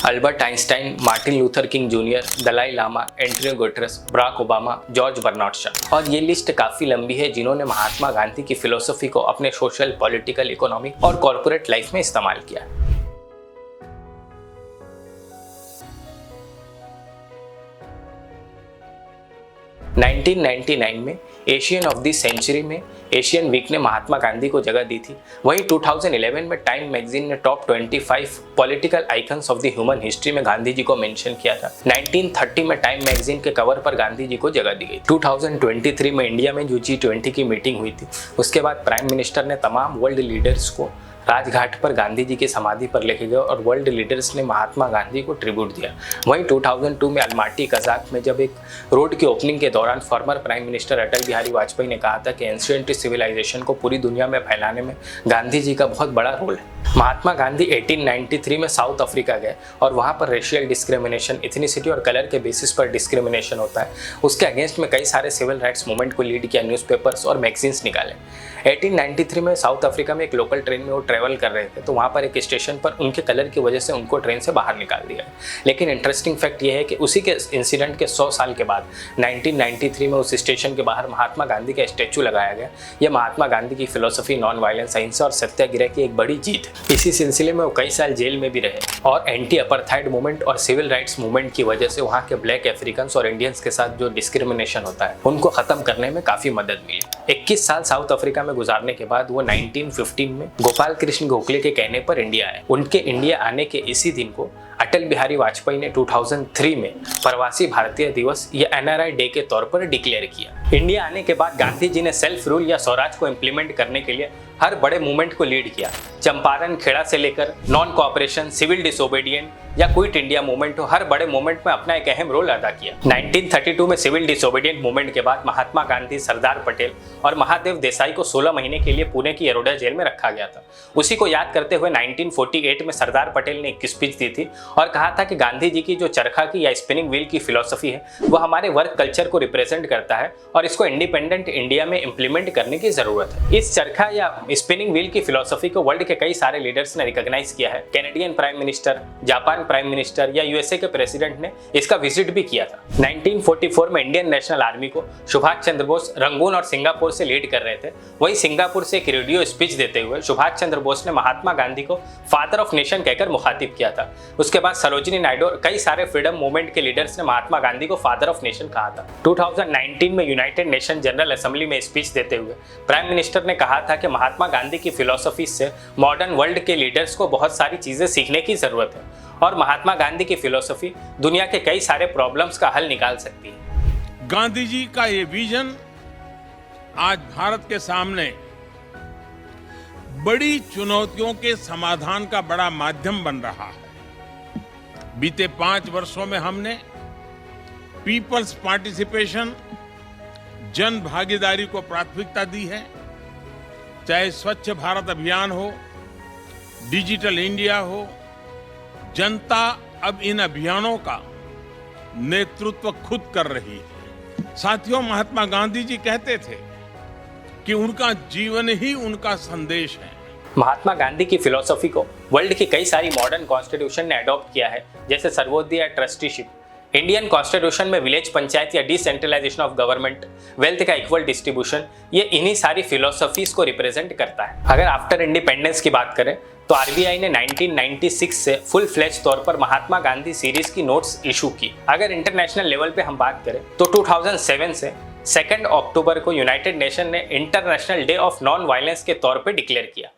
Albert Einstein, Martin Luther King Junior, Dalai Lama, Antonio Guterres, Barack Obama, George Bernard Shaw. और ये list काफी लंबी है जिन्होंने महात्मा गांधी की फिलोसफी को अपने सोशल, पॉलिटिकल, इकोनॉमिक और कॉर्पोरेट लाइफ में इस्तेमाल किया। 1999 में एशियन ऑफ द सेंचुरी में एशियन वीक ने महात्मा गांधी को जगह दी थी। वहीं 2011 में टाइम मैगजीन ने top 25 political icons of the human history में गांधी जी को मेंशन किया था। 1930 में टाइम मैगजीन के कवर पर गांधी जी को जगह दी गई। 2023 में इंडिया में जो G20 की मीटिंग हुई थी, उसके बाद प्राइम मिनिस्टर ने तमाम वर्ल्ड लीडर्स को राजघाट पर गांधी जी की समाधि पर लेके गए और वर्ल्ड लीडर्स ने महात्मा गांधी को ट्रिब्यूट दिया। वहीं 2002 में अलमाटी कजाक में जब एक रोड की ओपनिंग के दौरान former prime minister Atal Bihari Vajpayee ने कहा था कि एंशिएंट सिविलाइजेशन को पूरी दुनिया में फैलाने में गांधी जी का बहुत बड़ा रोल है। महात्मा गांधी 1893 में साउथ अफ्रीका गए और वहाँ पर रेशियल डिस्क्रिमिनेशन, इथनिसिटी और कलर के बेसिस पर डिस्क्रिमिनेशन होता है, उसके अगेंस्ट में कई सारे सिविल राइट्स मूवमेंट को लीड किया, न्यूज़पेपर्स और मैगजीन्स निकाले। 1893 में साउथ अफ्रीका में एक लोकल ट्रेन में वो ट्रेवल कर रहे थे, तो वहाँ पर एक स्टेशन पर उनके कलर की वजह से उनको ट्रेन से बाहर निकाल दिया। लेकिन इंटरेस्टिंग फैक्ट ये है कि उसी के इंसिडेंट के 100 साल के बाद 1993 में उस स्टेशन के बाहर महात्मा गांधी का स्टैचू लगाया गया। यह महात्मा गांधी की फिलोसफी, नॉन वायलेंस, अहिंसा और सत्याग्रह की एक बड़ी जीत है। इसी सिलसिले में वो कई साल जेल में भी रहे और एंटी अपार्थाइड मूवमेंट और सिविल राइट्स मूवमेंट की वजह से वहाँ के ब्लैक अफ्रीकन्स और इंडियंस के साथ जो डिस्क्रिमिनेशन होता है उनको खत्म करने में काफी मदद मिली। 21 साल साउथ अफ्रीका में गुजारने के बाद वो 1915 में गोपाल कृष्ण गोखले के कहने पर इंडिया आए। उनके इंडिया आने के इसी दिन को अटल बिहारी वाजपेयी ने 2003 में प्रवासी भारतीय दिवस या NRI डे के तौर पर डिक्लेयर किया। इंडिया आने के बाद गांधी जी ने सेल्फ रूल या स्वराज को इम्प्लीमेंट करने के लिए हर बड़े मूवमेंट को लीड किया। चंपारण, खेड़ा से लेकर नॉन कोऑपरेशन, सिविल डिसोबीडिएंट या क्विट इंडिया मूवमेंट हो, हर बड़े मूवमेंट में अपना एक अहम रोल अदा किया। 1932 में सिविल डिसोबीडिएंट मूवमेंट के बाद महात्मा गांधी, सरदार पटेल और महादेव देसाई को 16 महीने के लिए पुणे की अरोड़ा जेल में रखा गया था। उसी को याद करते हुए 1948 में सरदार पटेल ने एक स्पीच दी थी और कहा था कि गांधी जी की जो चरखा की या स्पिनिंग व्हील की फिलॉसफी है वो हमारे वर्क कल्चर को रिप्रेजेंट करता है और इसको इंडिपेंडेंट इंडिया में इंप्लीमेंट करने की जरूरत है। इस चरखा या स्पिनिंग व्हील की फिलॉसफी को वर्ल्ड के कई सारे लीडर्स ने रिकॉग्नाइज किया है। Canadian prime minister, Japan prime minister या यूएसए के प्रेसिडेंट ने इसका विजिट भी किया था। 1944 में इंडियन नेशनल आर्मी को सुभाष चंद्र बोस रंगून और सिंगापुर से लीड कर रहे थे। वहीं सिंगापुर से एक रेडियो स्पीच देते हुए सुभाष चंद्र बोस ने महात्मा गांधी को फादर ऑफ नेशन कहकर मुखातिब किया था। उसके बाद सरोजिनी नायडू और कई सारे फ्रीडम मूवमेंट के लीडर्स ने महात्मा गांधी को फादर ऑफ नेशन कहा था। 2019 में यूनाइटेड नेशन जनरल असेंबली में स्पीच देते हुए प्राइम मिनिस्टर ने कहा था कि महात्मा गांधी की फिलॉसफी से मॉडर्न वर्ल्ड के लीडर्स को बहुत सारी चीजें सीखने की जरूरत है और महात्मा गांधी की फिलॉसफी दुनिया के कई सारे प्रॉब्लम्स का हल निकाल सकती है। गांधी जी का ये विजन आज भारत के सामने बड़ी चुनौतियों के समाधान का बड़ा माध्यम बन रहा है। बीते 5 वर्षों में हमने पीपल्स पार्टिसिपेशन, जन भागीदारी को प्राथमिकता दी है। चाहे स्वच्छ भारत अभियान हो, डिजिटल इंडिया हो, जनता अब इन अभियानों का नेतृत्व खुद कर रही है। साथियों, महात्मा गांधी जी कहते थे कि उनका जीवन ही उनका संदेश है। महात्मा गांधी की फिलॉसफी को वर्ल्ड की कई सारी मॉडर्न कॉन्स्टिट्यूशन ने अडॉप्ट किया है, जैसे सर्वोदय या ट्रस्टीशिप। इंडियन कॉन्स्टिट्यूशन में विलेज पंचायत या डिसेंट्रलाइजेशन ऑफ गवर्नमेंट, वेल्थ का इक्वल डिस्ट्रीब्यूशन, ये इन्हीं सारी फिलोसफीज को रिप्रेजेंट करता है। अगर आफ्टर इंडिपेंडेंस की बात करें तो आरबीआई ने 1996 से फुल फ्लेज तौर पर महात्मा गांधी सीरीज की नोट्स इशू की। अगर इंटरनेशनल लेवल पे हम बात करें तो 2007 से 2 अक्टूबर को यूनाइटेड नेशन ने international day of non violence के तौर पे डिक्लेयर किया।